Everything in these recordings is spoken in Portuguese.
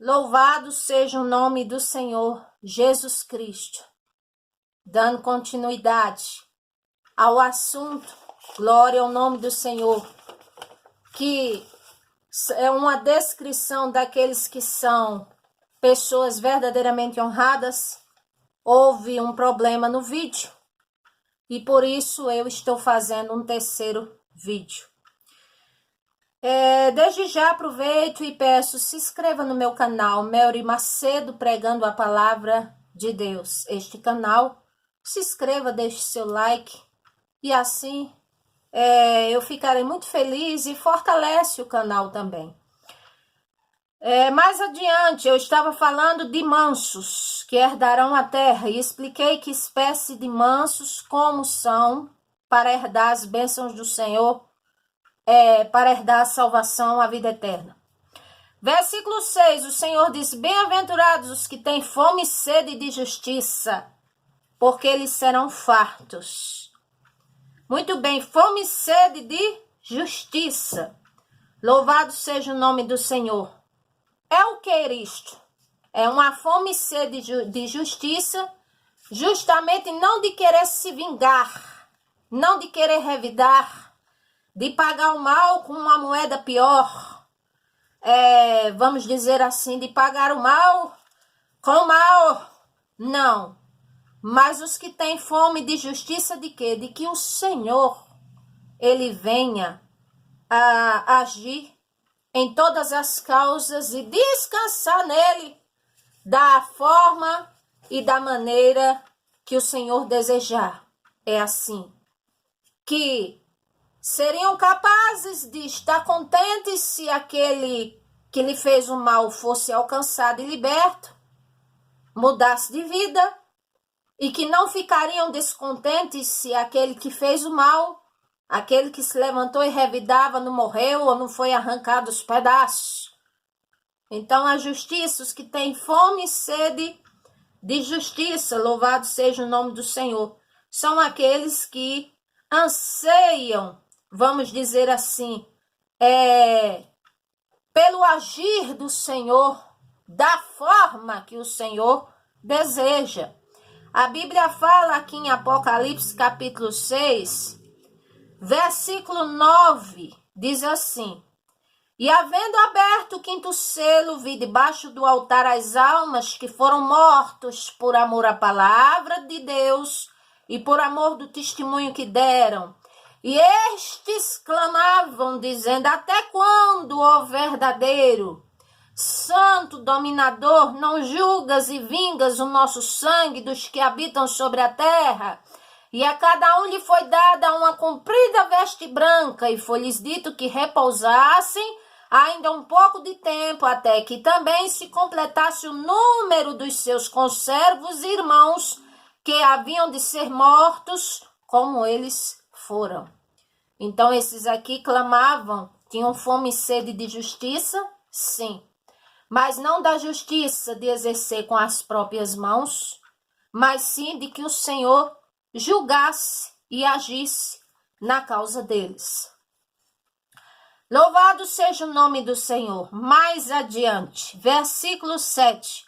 Louvado seja o nome do Senhor Jesus Cristo, dando continuidade ao assunto, glória ao nome do Senhor, que é uma descrição daqueles que são pessoas verdadeiramente honradas. Houve um problema no vídeo e por isso eu estou fazendo um terceiro vídeo. Desde já aproveito e peço, se inscreva no meu canal Melry Macedo, pregando a palavra de Deus. Este canal, se inscreva, deixe seu like e assim eu ficarei muito feliz e fortalece o canal também. Mais adiante eu estava falando de mansos que herdarão a terra e expliquei que espécie de mansos como são para herdar as bênçãos do Senhor, para herdar a salvação, a vida eterna. Versículo 6, o Senhor diz: bem-aventurados os que têm fome e sede de justiça, porque eles serão fartos. Muito bem, fome e sede de justiça. Louvado seja o nome do Senhor. É o que é isto? É uma fome e sede de justiça, justamente não de querer se vingar, não de querer revidar, de pagar o mal com uma moeda pior, vamos dizer assim, de pagar o mal com o mal, não. Mas os que têm fome de justiça de quê? De que o Senhor, Ele venha a agir em todas as causas e descansar nele da forma e da maneira que o Senhor desejar. É assim que seriam capazes de estar contentes se aquele que lhe fez o mal fosse alcançado e liberto, mudasse de vida, e que não ficariam descontentes se aquele que fez o mal, aquele que se levantou e revidava, não morreu ou não foi arrancado aos pedaços. Então a justiça, os que têm fome e sede de justiça, louvado seja o nome do Senhor, são aqueles que anseiam, vamos dizer assim, pelo agir do Senhor, da forma que o Senhor deseja. A Bíblia fala aqui em Apocalipse capítulo 6, versículo 9, diz assim: e havendo aberto o quinto selo, vi debaixo do altar as almas que foram mortos por amor à palavra de Deus e por amor do testemunho que deram. E estes clamavam, dizendo: até quando, ó verdadeiro, santo dominador, não julgas e vingas o nosso sangue dos que habitam sobre a terra? E a cada um lhe foi dada uma comprida veste branca, e foi-lhes dito que repousassem ainda um pouco de tempo, até que também se completasse o número dos seus conservos e irmãos, que haviam de ser mortos, como eles foram. Então esses aqui clamavam, tinham fome e sede de justiça, sim, mas não da justiça de exercer com as próprias mãos, mas sim de que o Senhor julgasse e agisse na causa deles. Louvado seja o nome do Senhor. Mais adiante, versículo 7.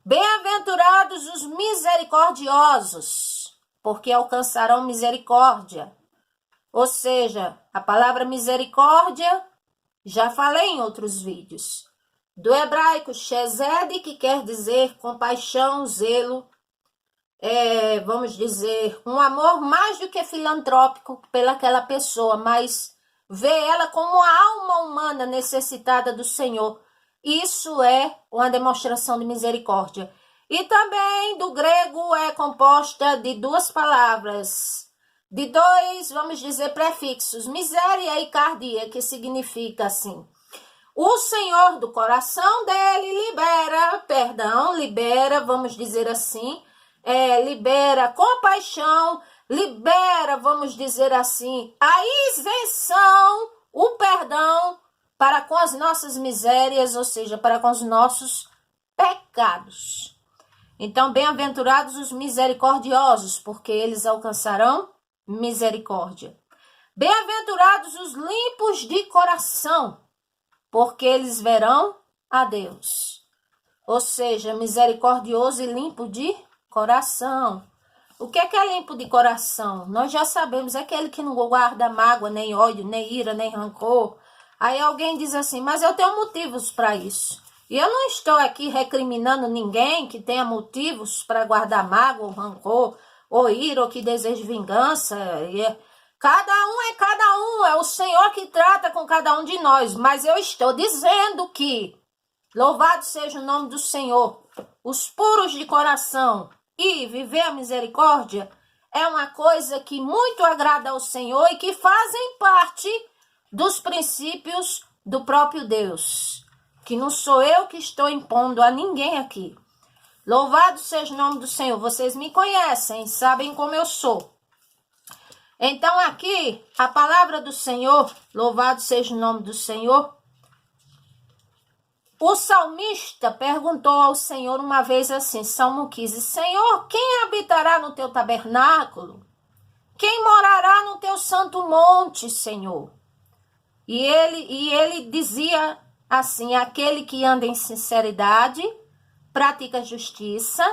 Bem-aventurados os misericordiosos, porque alcançarão misericórdia. Ou seja, a palavra misericórdia, já falei em outros vídeos, do hebraico chesed, que quer dizer compaixão, zelo, vamos dizer, um amor mais do que filantrópico pelaquela pessoa, mas vê ela como uma alma humana necessitada do Senhor. Isso é uma demonstração de misericórdia. E também do grego é composta de duas palavras, de dois, vamos dizer, prefixos, miséria e cardia, que significa assim: o Senhor do coração dele libera, vamos dizer assim, libera compaixão, libera, vamos dizer assim, a isenção, o perdão para com as nossas misérias, ou seja, para com os nossos pecados. Então, bem-aventurados os misericordiosos, porque eles alcançarão misericórdia. Bem-aventurados os limpos de coração, porque eles verão a Deus. ou seja, misericordioso e limpo de coração. O que é limpo de coração? Nós já sabemos, é aquele que não guarda mágoa, nem ódio, nem ira, nem rancor. Aí alguém diz assim, mas eu tenho motivos para isso. E eu não estou aqui recriminando ninguém que tenha motivos para guardar mágoa, ou rancor, ou ira, ou que deseje vingança. Cada um, é o Senhor que trata com cada um de nós. Mas eu estou dizendo que, louvado seja o nome do Senhor, os puros de coração e viver a misericórdia é uma coisa que muito agrada ao Senhor e que fazem parte dos princípios do próprio Deus, que não sou eu que estou impondo a ninguém aqui. Louvado seja o nome do Senhor. Vocês me conhecem, sabem como eu sou. Então aqui, a palavra do Senhor, louvado seja o nome do Senhor. O salmista perguntou ao Senhor uma vez assim, Salmo 15, Senhor, quem habitará no teu tabernáculo? Quem morará no teu santo monte, Senhor? E ele dizia assim, aquele que anda em sinceridade, pratica justiça,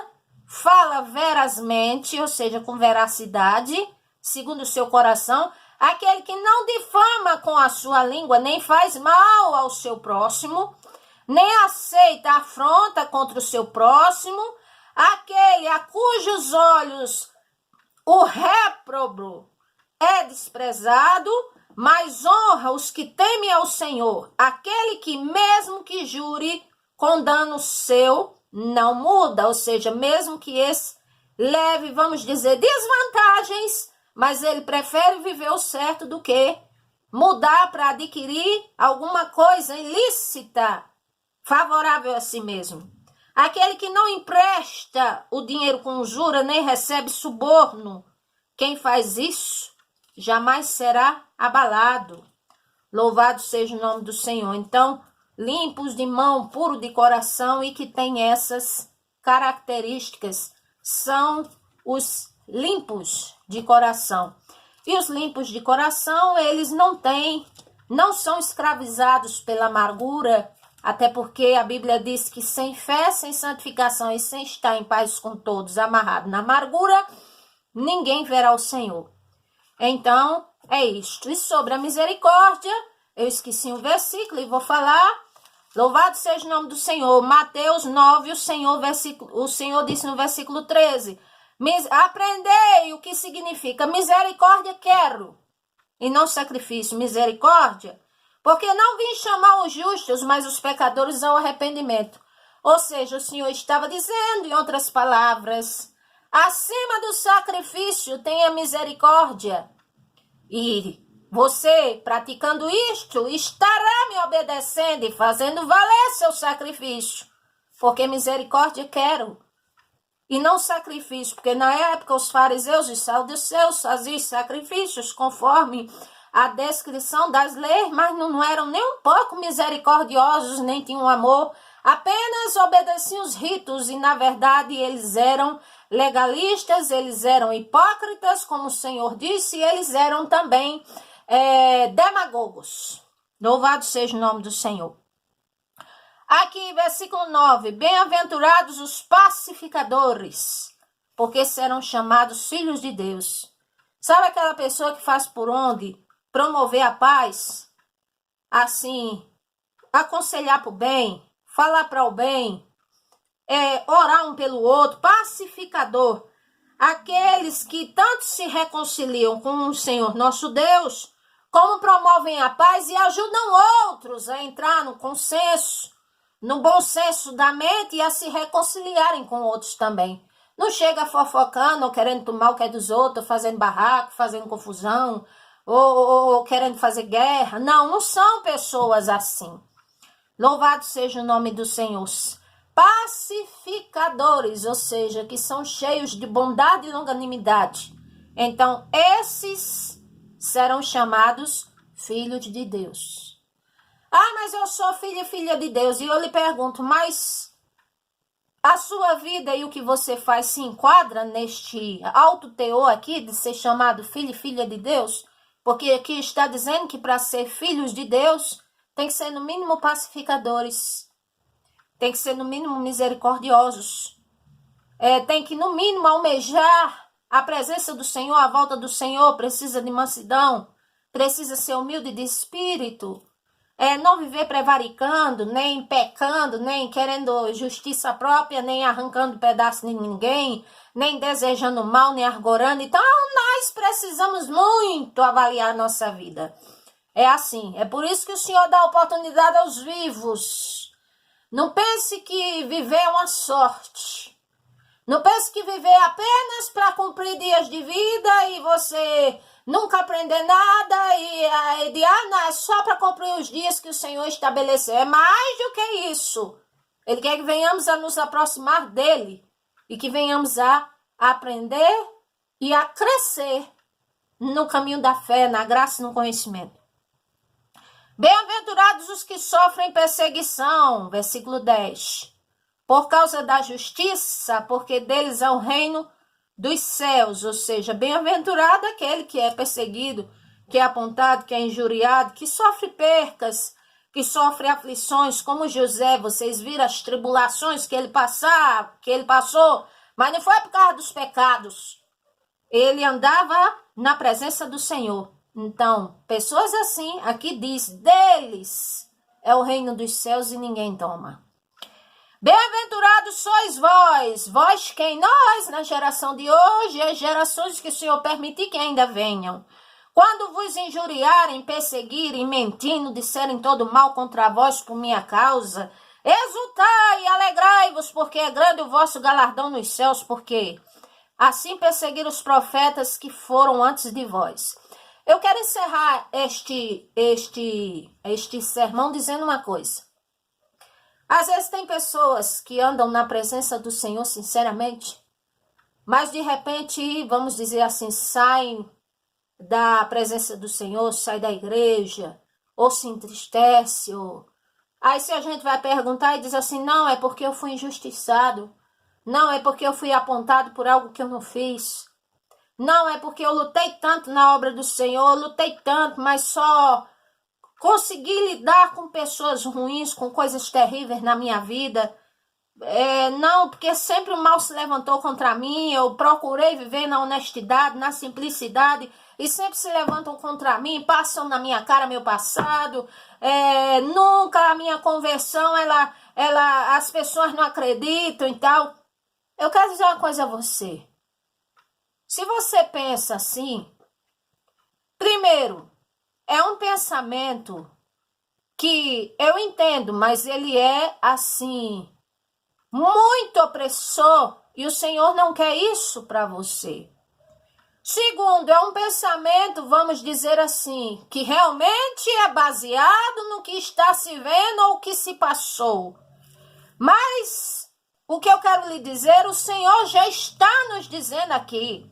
fala verazmente, ou seja, com veracidade, segundo o seu coração, aquele que não difama com a sua língua, nem faz mal ao seu próximo, nem aceita afronta contra o seu próximo, aquele a cujos olhos o réprobo é desprezado, mas honra os que temem ao Senhor, aquele que mesmo que jure com dano seu, não muda, ou seja, mesmo que esse leve, vamos dizer, desvantagens, mas ele prefere viver o certo do que mudar para adquirir alguma coisa ilícita, favorável a si mesmo. Aquele que não empresta o dinheiro com usura, nem recebe suborno. Quem faz isso jamais será abalado. Louvado seja o nome do Senhor. Então, limpos de mão, puro de coração e que tem essas características são os limpos de coração. E os limpos de coração, eles não são escravizados pela amargura, até porque a Bíblia diz que sem fé, sem santificação e sem estar em paz com todos, amarrado na amargura, ninguém verá o Senhor. Então, é isto. E sobre a misericórdia, eu esqueci um versículo e vou falar. Louvado seja o nome do Senhor. Mateus 9, o Senhor disse no versículo 13, aprendei o que significa misericórdia quero, e não sacrifício, misericórdia. Porque não vim chamar os justos, mas os pecadores ao arrependimento. Ou seja, o Senhor estava dizendo, em outras palavras, acima do sacrifício tenha misericórdia. E você, praticando isto, estará me obedecendo e fazendo valer seu sacrifício. Porque misericórdia quero. E não sacrifício, porque na época os fariseus e saduceus faziam sacrifícios conforme a descrição das leis, mas não eram nem um pouco misericordiosos, nem tinham amor, apenas obedeciam os ritos e, na verdade, eles eram legalistas, eles eram hipócritas, como o Senhor disse, e eles eram também demagogos. Louvado seja o nome do Senhor. Aqui, versículo 9, bem-aventurados os pacificadores, porque serão chamados filhos de Deus. Sabe aquela pessoa que faz por onde promover a paz, assim, aconselhar para o bem, falar para o bem, orar um pelo outro, pacificador. Aqueles que tanto se reconciliam com o Senhor nosso Deus, como promovem a paz e ajudam outros a entrar no consenso, no bom senso da mente e a se reconciliarem com outros também. Não chega fofocando ou querendo tomar o que é dos outros, fazendo barraco, fazendo confusão, ou querendo fazer guerra. Não são pessoas assim. Louvado seja o nome do Senhor. Pacificadores, ou seja, que são cheios de bondade e longanimidade. Então, esses serão chamados filhos de Deus. Ah, mas eu sou filho e filha de Deus. E eu lhe pergunto, mas a sua vida e o que você faz se enquadra neste alto teor aqui de ser chamado filho e filha de Deus? Porque aqui está dizendo que para ser filhos de Deus, tem que ser no mínimo pacificadores. tem que ser no mínimo misericordiosos. Tem que no mínimo almejar a presença do Senhor, a volta do Senhor, precisa de mansidão, precisa ser humilde de espírito. Não viver prevaricando, nem pecando, nem querendo justiça própria, nem arrancando pedaço de ninguém, nem desejando mal, nem argorando. Então, nós precisamos muito avaliar a nossa vida. É assim, é por isso que o Senhor dá oportunidade aos vivos. Não pense que viver é uma sorte. Não pense que viver é apenas para cumprir dias de vida e você nunca aprender nada não, é só para cumprir os dias que o Senhor estabeleceu. É mais do que isso. Ele quer que venhamos a nos aproximar dele e que venhamos a aprender e a crescer no caminho da fé, na graça e no conhecimento. Bem-aventurados os que sofrem perseguição, versículo 10. Por causa da justiça, porque deles é o reino dos céus, ou seja, bem-aventurado aquele que é perseguido, que é apontado, que é injuriado, que sofre percas, que sofre aflições, como José. Vocês viram as tribulações que ele passou, mas não foi por causa dos pecados. Ele andava na presença do Senhor. Então, pessoas assim, aqui diz, deles é o reino dos céus e ninguém toma. Bem-aventurados sois vós quem? Nós, na geração de hoje, as gerações que o Senhor permitir que ainda venham. Quando vos injuriarem, perseguirem, mentindo, disserem todo mal contra vós por minha causa, exultai e alegrai-vos, porque é grande o vosso galardão nos céus, porque assim perseguiram os profetas que foram antes de vós. Eu quero encerrar este sermão dizendo uma coisa. Às vezes tem pessoas que andam na presença do Senhor sinceramente, mas de repente, vamos dizer assim, saem da presença do Senhor, saem da igreja, ou se entristece, ou... Aí se a gente vai perguntar e diz assim, não, é porque eu fui injustiçado, não, é porque eu fui apontado por algo que eu não fiz, não, é porque eu lutei tanto na obra do Senhor, eu lutei tanto, mas só... consegui lidar com pessoas ruins, com coisas terríveis na minha vida. Não, porque sempre o mal se levantou contra mim. Eu procurei viver na honestidade, na simplicidade, e sempre se levantam contra mim, passam na minha cara meu passado. Nunca a minha conversão, as pessoas não acreditam e tal. Eu quero dizer uma coisa a você. Se você pensa assim, primeiro, é um pensamento que eu entendo, mas ele é assim, muito opressor, e o Senhor não quer isso para você. Segundo, é um pensamento, vamos dizer assim, que realmente é baseado no que está se vendo ou o que se passou. Mas o que eu quero lhe dizer, o Senhor já está nos dizendo aqui.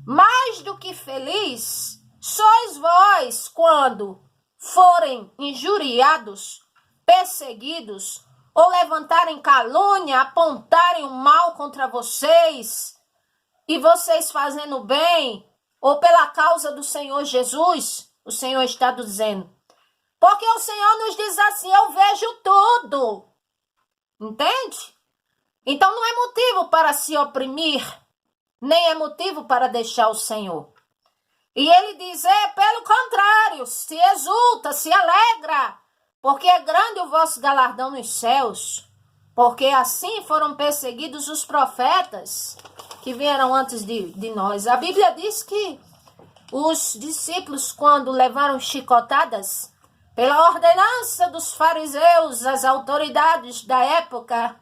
Mais do que feliz sois vós quando forem injuriados, perseguidos, ou levantarem calúnia, apontarem o mal contra vocês, e vocês fazendo bem, ou pela causa do Senhor Jesus, o Senhor está dizendo. Porque o Senhor nos diz assim, eu vejo tudo. Entende? Então não é motivo para se oprimir, nem é motivo para deixar o Senhor. E ele diz, pelo contrário, se exulta, se alegra, porque é grande o vosso galardão nos céus, porque assim foram perseguidos os profetas que vieram antes de nós. A Bíblia diz que os discípulos, quando levaram chicotadas, pela ordenança dos fariseus, as autoridades da época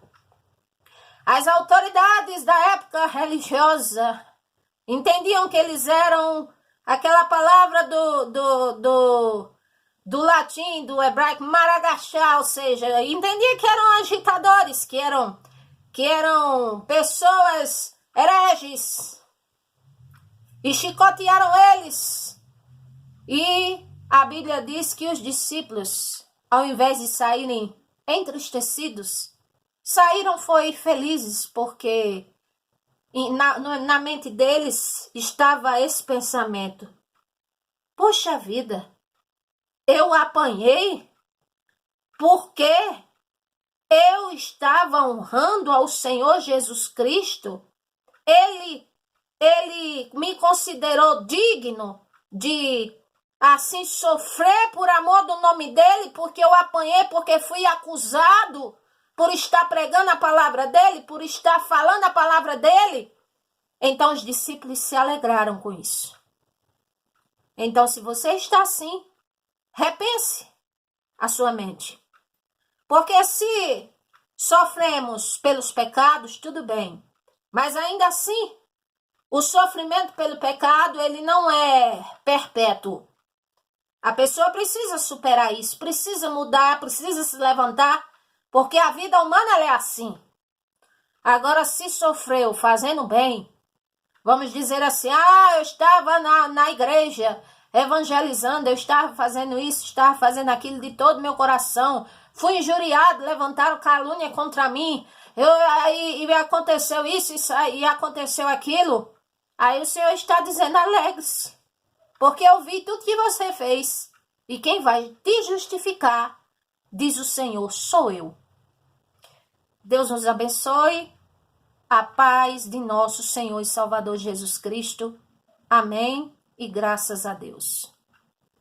religiosa, entendiam que eles eram aquela palavra do latim, do hebraico, maragachá, ou seja, entendia que eram agitadores, que eram pessoas hereges, e chicotearam eles. E a Bíblia diz que os discípulos, ao invés de saírem entristecidos, saíram foi felizes, porque na mente deles estava esse pensamento. Poxa vida, eu apanhei? Por quê? eu estava honrando ao Senhor Jesus Cristo, ele me considerou digno de assim sofrer por amor do nome dele, porque eu apanhei, porque fui acusado por estar pregando a palavra dele, por estar falando a palavra dele. Então os discípulos se alegraram com isso. Então, se você está assim, repense a sua mente. Porque se sofremos pelos pecados, tudo bem. Mas ainda assim, o sofrimento pelo pecado, ele não é perpétuo. A pessoa precisa superar isso, precisa mudar, precisa se levantar, porque a vida humana ela é assim. Agora, se sofreu fazendo bem, vamos dizer assim, eu estava na igreja evangelizando, eu estava fazendo isso, estava fazendo aquilo de todo meu coração, fui injuriado, levantaram calúnia contra mim, e aconteceu isso e aconteceu aquilo. Aí o Senhor está dizendo, alegre-se, porque eu vi tudo que você fez. E quem vai te justificar, diz o Senhor, sou eu. Deus nos abençoe. A paz de nosso Senhor e Salvador Jesus Cristo. Amém e graças a Deus.